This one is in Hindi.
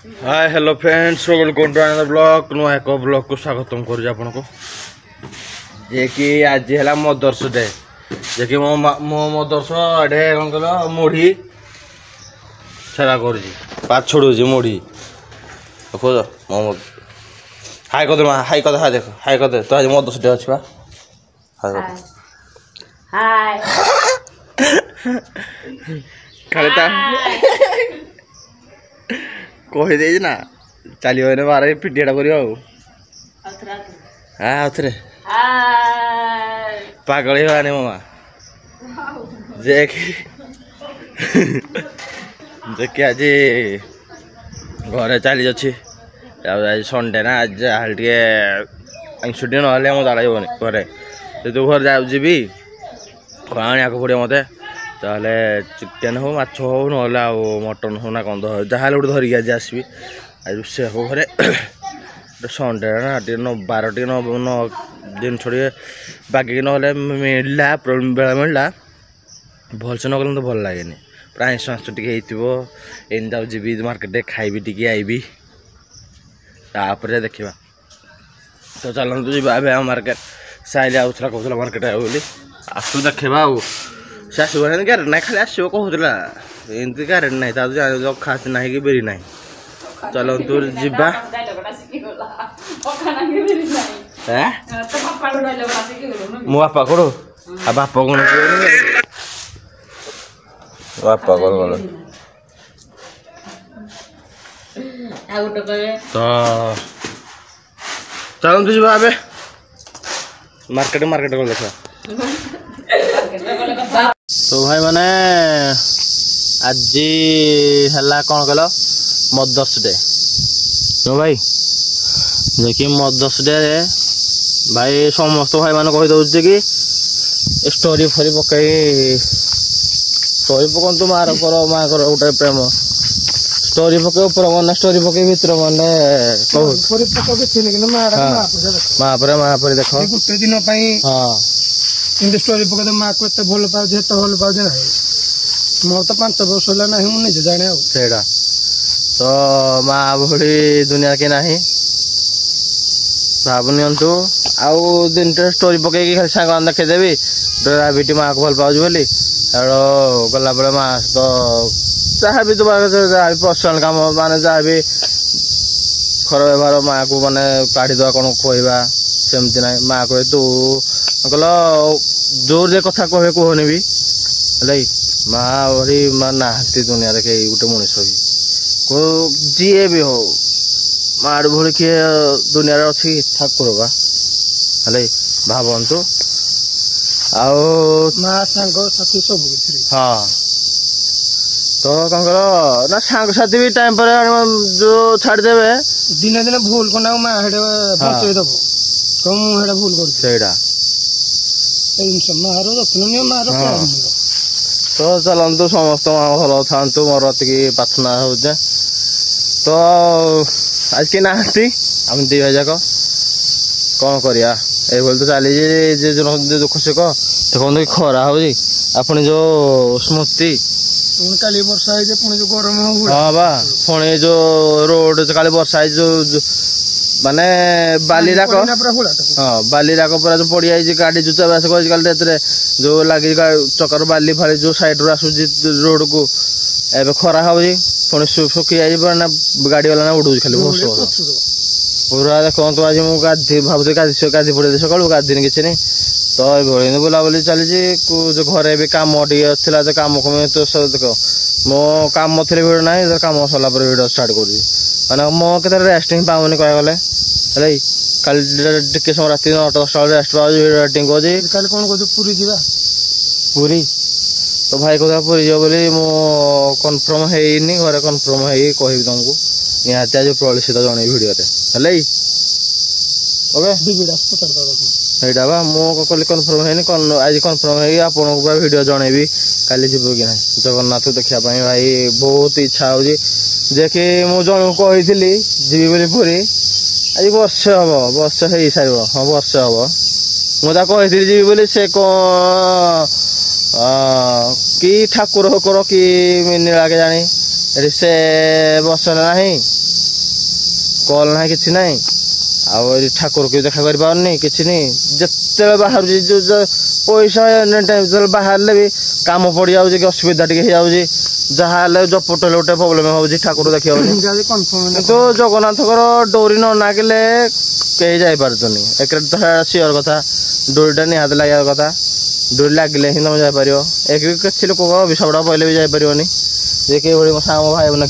hi hello friends welcome to another blog नुआ एक ब्लॉग को स्वागतम करूँ आपन को जे कि आज है मदर्स डे जे कि मो मदर्स एडे कौन कह मुढ़ी छेड़ा कर पाँच छोड़ू मुढ़ी देखो मो हाय कर हाय कर हाय देख हाय कर दे तो आज मदर्स डे अच्छी हाय कही दे ना चलिए बारे पिटियाटा कर पागल ही मामा जे कि आज घरे चली अच्छी आज संडे ना आज टे छुट्टी ना जानी घरे तू घर जा जी आने पड़े मत ताले चिकेन हो माछ हो ना मटन हो ना कंद हो जहाँ गोटे धरिकी आज आसबि आज रोषे हम घरे संडे ना बार टे दिन छोड़े बाकी ना मिलला बेला मिलला भलसे न गले तो भल लगे प्राय आइंस टे हो जी मार्केट खाइबी टी आईबी तापर देखा तो चलते जी मार्केट साइल आउला कहला मार्केट आए बोली आसू देखा से आसो गारेट ना खाली आसो कहला एमती गारेट ना तो खास ना कि बेरी ना चलतु जीवा मो बापा कौन आ बापा कौन बापा कौन तो चलतु जीवा मार्केट मार्केट को देखा तो भाई माने आज है कौन कल मदर्स डे तो भाई देखिए मदर्स डे भाई समस्त भाई मान कही दौचे कि स्टोरी फरी पकई स्टोरी पकंतु मार कर माँ कर गोटे प्रेम स्टोरी पकई ऊपर मन स्टोरी पकई भर मन महापुर महापुर देख गोटे दिन हाँ स्टोरी पकड़ माँ को एत भल पाऊे एत भल पाऊे ना मोर तो 5 वर्ष है ना मुझे जाने सेटा तो माँ भली दुनिया के नहीं भाव नियंतु आउ दिन स्टोरी पकईकि खाली सांग देखदेवी ड्राविटी माँ को भल पाऊँ बोली गला बेले माँ तो जहाँ भी तुम्हारे जहाँ भी पर्सनाल काम मान जहाँ भी खर व्यवहार माँ को माने काढ़ीदे कौन कहवा सेमती ना माँ कहे तू कल जोर जे कथा कहे कहनी भी माँ भरी माँ नाती दुनिया कई गोटे मनीष भी जी भी हो माँ भरी किए दुनिया अच्छी ठाकुर बा भावतु आँ साथी सब हाँ तो कौन कर ना सांग साथी भी टाइम पर जो छाड़देवे दिने दिने भूल करना माँ हेटे दब तो मुझे भूल कर तो चलतु समस्त भल था मोर अति प्रार्थना हो तो आज के ना आम दी भाई जाक कौन करिया तो चली दुख सुख देखते खरा हो जो स्मृति काली वर्षा जो गरम हाँ बा पुणी जो रोड काली वर्षा जो माने बाली राक हाँ बाली राक पूरा जो पड़ जाए गाड़ी जो चबास कर जो लगे चकर बाली फाली जो साइड रू आसूँ रोड को ए खरा हो पुणी सुखी जाए ना गाड़ी वाला ना उड़ू खाली पूरा देखो आज मुझे गाधी भावुँ गाधी पड़े सकालू गाधी किसी नहीं तो ये बुलाबुली चली जो घरे भी कम टे कम कम तो देख मो कम थे भिड़ ना कम सरला भिड़ स्टार्ट कर मो के रेस्ट ही पाऊनी कह गले कल टे समय रात 9-10 रेस्ट पाऊँ रेटिंग कल कौन कह पूरी जा पूरी तो भाई कहता पूरी जा बोली मो कन्फर्म है घरे कन्फर्म है कह तुमको निहाती आज प्रलिशित जन भिडियो ओके बा मो कल कन्फर्म है आज कन्फर्म है आपको पूरा भिडियो जनइबी काली जीव कि ना जगन्नाथ देखापी भाई बहुत इच्छा हो जे कि मु जन कही जीवी बोली पूरी आज वर्ष हम वर्ष हो सार हाँ वर्ष हम मुझे कही जीवी बोली से कौन कि ठाकुर होकर कि नीला के जानी ଏଠି ସେ ବସନ ନାହିଁ କଲ୍ ନାହିଁ କିଛି ନାହିଁ ଆଉ ଏଠି ଠାକୁରକୁ ବି ଦେଖା କରିପାରୁନି କିଛି ନାହିଁ ଯେତେବେଳେ ବାହାରୁଛି ଯୋଉ ପଇସା ଯେତେବେଳେ ବାହାରିଲେ ବି କାମ ପଡ଼ିଯାଉଛି କି ଅସୁବିଧା ଟିକେ ହେଇଯାଉଛି ଯାହା ହେଲେ ଜପଟ ହେଲେ ଗୋଟେ ପ୍ରୋବ୍ଲେମ ହେଉଛି ଠାକୁର ଦେଖି ହେଉନି କିନ୍ତୁ ଜଗନ୍ନାଥଙ୍କର ଡୋରି ନ ନାଗିଲେ କେହି ଯାଇପାରୁଛନ୍ତି ଏକରେ ତ ସିଓର କଥା ଡୋରିଟା ନିହାତି ଲାଗିବା କଥା ଡୋରି ଲାଗିଲେ ହିଁ ତମେ ଯାଇପାରିବ ଏକ କିଛି ଲୋକଙ୍କ ଅଭିଶାପଟା ପଇଲେ ବି ଯାଇପାରିବନି ଯେ କିଭଳି ମୋ ସାଙ୍ଗ ଭାଇ ଭଉଣୀ